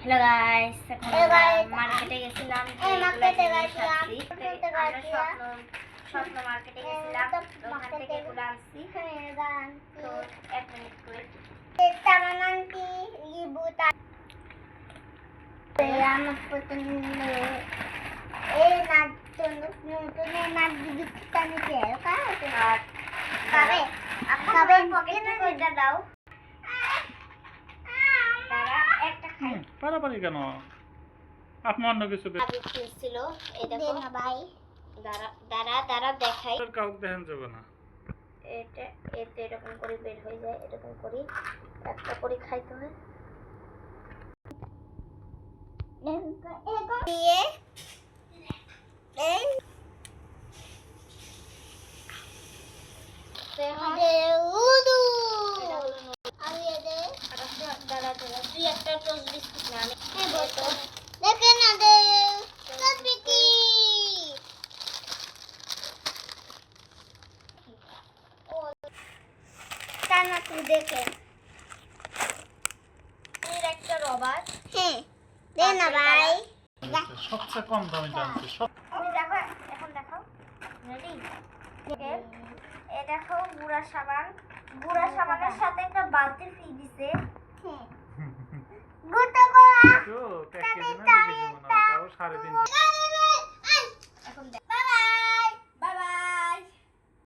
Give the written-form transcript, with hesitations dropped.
Hello guys, মার্কেটে গেছিলাম। স্বপ্ন মার্কেটে গেছিলাম, ওখান থেকে এগুলো আনছি। তো এক মিনিট করে আমার পছন্দ এই নাচ নতুন নাচ দিতে নিতে খাবে পকেটে কইটা দাও। পারাপারি কেন? আপনি অন্য কিছু ছিল এই দেখো না ভাই, দাঁড়া দেখাই। কাউকে দেখেন যাবে না। এটা এতে এরকম করে বের হয়ে যায়, এরকম করে একটা করে খাইতে হয়। দিয়ে এই দাঁড়া তুই একটা টোস্ট বিস্কুট না দেখে না দে টোস্ট বিস্কুট ও টানা তুই দেখে এর একটা রবার। হ্যাঁ দে না ভাই, সবচেয়ে কম দামে জানছি সব। তুমি দেখো, এখন দেখো রেডি। এ দেখো গুড়া সাবানের সাথে একটা বালতি ফ্রি দিছে। হ্যাঁ গুড়টা তো 1 কেজি না 2 কেজি মনে হয়, তাও 3.5